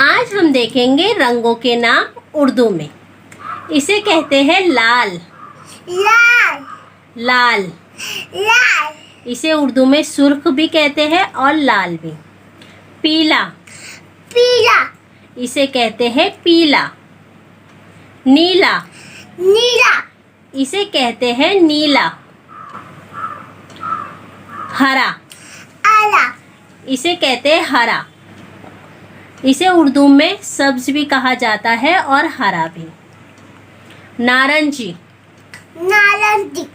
आज हम देखेंगे रंगों के नाम उर्दू में। इसे कहते हैं लाल। लाल लाल लाल इसे उर्दू में सुर्ख भी कहते हैं और लाल भी। पीला पीला इसे कहते हैं पीला। नीला नीला इसे कहते हैं नीला। हरा आला इसे कहते हैं हरा। इसे उर्दू में सब्ज भी कहा जाता है और हरा भी। नारंगी नारंगी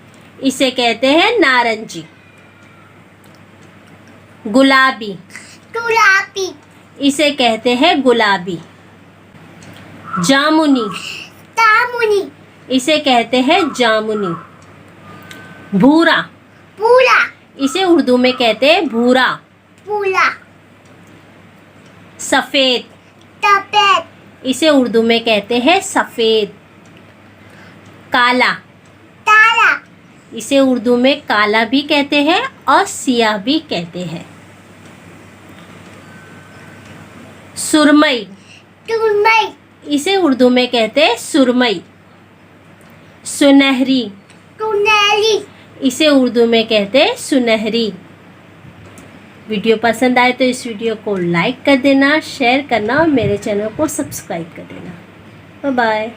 इसे कहते हैं नारंगी। गुलाबी गुलाबी इसे कहते हैं गुलाबी। जामुनी जामुनी इसे कहते हैं जामुनी। भूरा पूरा इसे उर्दू में कहते हैं भूरा। पूरा सफ़ेद सफेद इसे उर्दू में कहते हैं सफ़ेद। काला काला इसे उर्दू में काला भी कहते हैं और सियाह भी कहते हैं। सुरमई सुरमई इसे उर्दू में कहते हैं सुरमई। सुनहरी सुनहरी इसे उर्दू में कहते हैं सुनहरी। वीडियो पसंद आए तो इस वीडियो को लाइक कर देना, शेयर करना और मेरे चैनल को सब्सक्राइब कर देना। Bye bye.